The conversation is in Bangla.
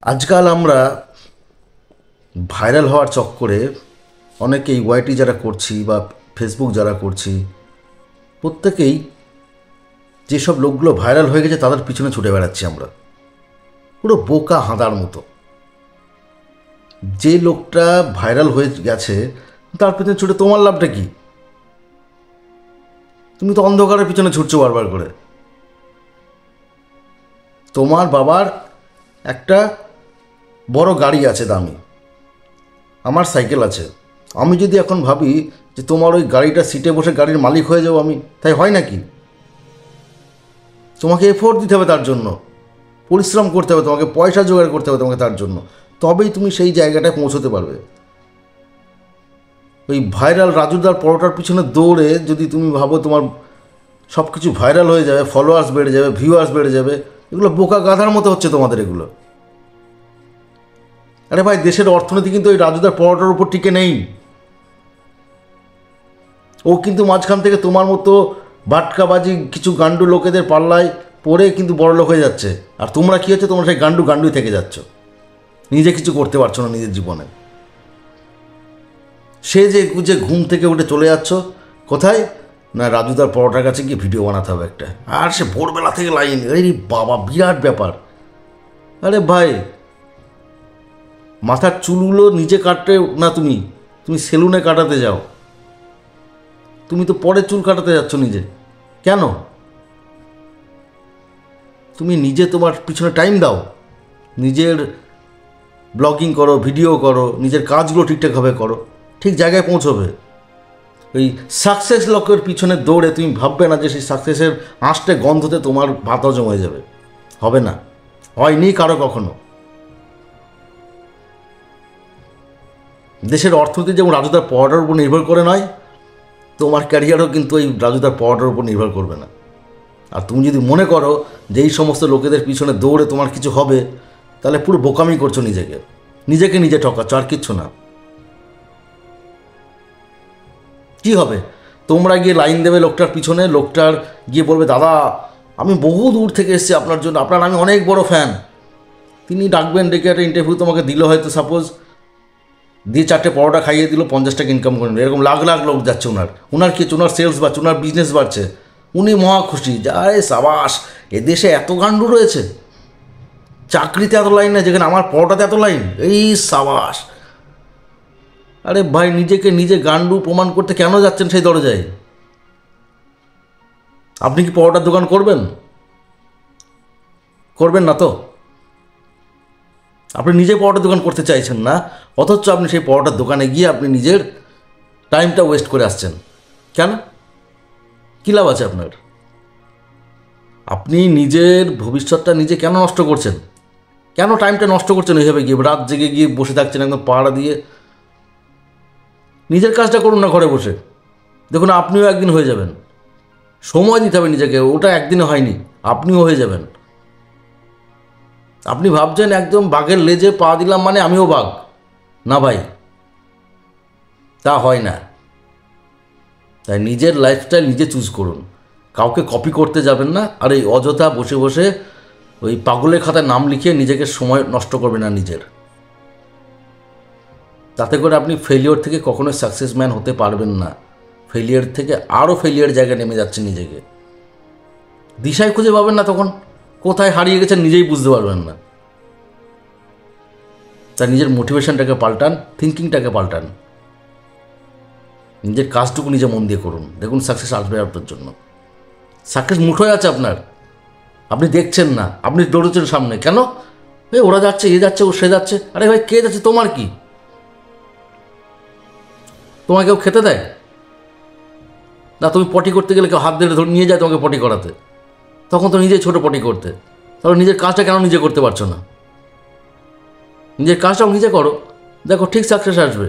আজকাল আমরা ভাইরাল হওয়ার চক্করে অনেকেই ওয়াইটি যারা করছি বা ফেসবুক যারা করছি প্রত্যেকেই যেসব লোকগুলো ভাইরাল হয়ে গেছে তাদের পিছনে ছুটে বেড়াচ্ছি আমরা পুরো বোকা হাঁদার মতো। যে লোকটা ভাইরাল হয়ে গেছে তার পিছনে ছুটে তোমার লাভটা কি? তুমি তো অন্ধকারের পিছনে ছুটছো বারবার করে। তোমার বাবার একটা বড় গাড়ি আছে দামি, আমার সাইকেল আছে। আমি যদি এখন ভাবি যে তোমার ওই গাড়িটা সিটে বসে গাড়ির মালিক হয়ে যাবো আমি, তাই হয় নাকি? তোমাকে এফোর্ট দিতে হবে, তার জন্য পরিশ্রম করতে হবে, তোমাকে পয়সা জোগাড় করতে হবে তোমাকে তার জন্য, তবেই তুমি সেই জায়গাটায় পৌঁছতে পারবে। ওই ভাইরাল রাজুদার পরোটার পিছনে দৌড়ে যদি তুমি ভাবো তোমার সব কিছু ভাইরাল হয়ে যাবে, ফলোয়ার্স বেড়ে যাবে, ভিউয়ার্স বেড়ে যাবে, এগুলো বোকা গাধার মতো হচ্ছে তোমাদের এগুলো। আরে ভাই, দেশের অর্থনীতি কিন্তু ওই রাজুদার পরোটার উপর টিকে নেই। ও কিন্তু মাঝখান থেকে তোমার মতো বাটকাবাজি কিছু গান্ডু লোকেদের পাল্লায় পড়ে কিন্তু বড় লোক হয়ে যাচ্ছে। আর তোমরা কী হচ্ছে, তোমরা সেই গান্ডুই থেকে যাচ্ছ, নিজে কিছু করতে পারছো না নিজের জীবনে। সে যে ঘুম থেকে উঠে চলে যাচ্ছ কোথায় না, রাজুদার পরোটার কাছে গিয়ে ভিডিও বানাতে হবে একটা, আর সে ভোরবেলা থেকে লাইন। এই বাবা, বিরাট ব্যাপার। আরে ভাই, মাথার চুলগুলো নিজে কাটতে না, তুমি সেলুনে কাটাতে যাও, তুমি তো পরে চুল কাটাতে যাচ্ছ নিজে। কেন? তুমি নিজে তোমার পিছনে টাইম দাও, নিজের ব্লগিং করো, ভিডিও করো, নিজের কাজগুলো ঠিকঠাকভাবে করো, ঠিক জায়গায় পৌঁছবে। ওই সাকসেস লোকের পিছনে দৌড়ে তুমি ভাববে না যে সেই সাকসেসের আঁশটে গন্ধতে তোমার ভাত হজম হয়ে যাবে। হবে না, হয়নি কারো কখনো। দেশের অর্থনীতি যেমন রাজুদার পরোটার উপর নির্ভর করে নয়, তোমার ক্যারিয়ারও কিন্তু এই রাজুদার পরোটার উপর নির্ভর করবে না। আর তুমি যদি মনে করো যে এই সমস্ত লোকেদের পিছনে দৌড়ে তোমার কিছু হবে, তাহলে পুরো বোকামি করছো নিজেকে নিজে ঠকাচ্ছ, আর কিচ্ছু না। কি হবে? তোমরা গিয়ে লাইন দেবে লোকটার পিছনে, লোকটার গিয়ে বলবে, দাদা আমি বহু দূর থেকে এসেছি আপনার জন্য, আপনার আমি অনেক বড় ফ্যান। তিনি ডাকবেন, ডেকে একটা ইন্টারভিউ তোমাকে দিল হয়তো, সাপোজ দিয়ে 4টে পরোটা খাইয়ে দিল, 50 টাকা ইনকাম করে নিল। এরকম লাখ লাখ লোক যাচ্ছে ওনার কি, ওনার সেলস বাড়ছে, ওনার বিজনেস বাড়ছে, উনি মহা খুশি। আরে সাবাস, এদেশে এত গান্ডু রয়েছে, চাকরিতে এত লাইন নেই যেখানে আমার পরোটাতে এত লাইন, এই সাবাস। আরে ভাই, নিজেকে নিজে গান্ডু প্রমাণ করতে কেন যাচ্ছেন সেই দরজায়? আপনি কি পরোটার দোকান করবেন না তো? আপনি নিজে পরোটার দোকান করতে চাইছেন না, অথচ আপনি সেই পরোটার দোকানে গিয়ে আপনি নিজের টাইমটা ওয়েস্ট করে আসছেন। কেন? কী লাভ আছে আপনার? আপনি নিজের ভবিষ্যৎটা নিজে কেন নষ্ট করছেন? কেন টাইমটা নষ্ট করছেন এইভাবে গিয়ে রাত জেগে গিয়ে বসে থাকছেন একদম পাহাড়া দিয়ে? নিজের কাজটা করুন না ঘরে বসে, দেখুন আপনিও একদিন হয়ে যাবেন। সময় দিতে হবে নিজেকে, ওটা একদিনে হয়নি, আপনিও হয়ে যাবেন। আপনি ভাবছেন একদম বাঘের লেজে পা দিলাম মানে আমিও বাঘ, না ভাই, তা হয় না। তাই নিজের লাইফস্টাইল নিজে চুজ করুন, কাউকে কপি করতে যাবেন না। আর এই অযথা বসে বসে ওই পাগলের খাতায় নাম লিখিয়ে নিজেকে সময় নষ্ট করবেন না নিজের। তাতে করে আপনি ফেলিওর থেকে কখনোই সাকসেস ম্যান হতে পারবেন না। ফেলিয়ার থেকে আরও ফেলিয়ার জায়গায় নেমে যাচ্ছে নিজেকে, দিশায় খুঁজে পাবেন না, তখন কোথায় হারিয়ে গেছেন নিজেই বুঝতে পারবেন না। তাই নিজের মোটিভেশনটাকে পাল্টান, থিঙ্কিংটাকে পাল্টান, নিজের কাজটুকু নিজে মন দিয়ে করুন, দেখুন সাকসেস আসবে আপনার জন্য। সাকসেস মুঠোয় আছে আপনার, আপনি দেখছেন না, আপনি দৌড়েছেন সামনে। কেন? ওরা যাচ্ছে, এ যাচ্ছে, ও সে যাচ্ছে। আরে ভাই, কে যাচ্ছে, তোমার কি? তোমাকে কেউ খেতে দেয় না? তুমি পটি করতে গেলে কেউ হাত ধরে নিয়ে যায় তোমাকে পটি করাতে, তখন তো নিজেই ছোটো পটি করতে। তাহলে নিজের কাজটা কেন নিজে করতে পারছো না? নিজের কাজটাও নিজে করো, দেখো ঠিক সাকসেস আসবে।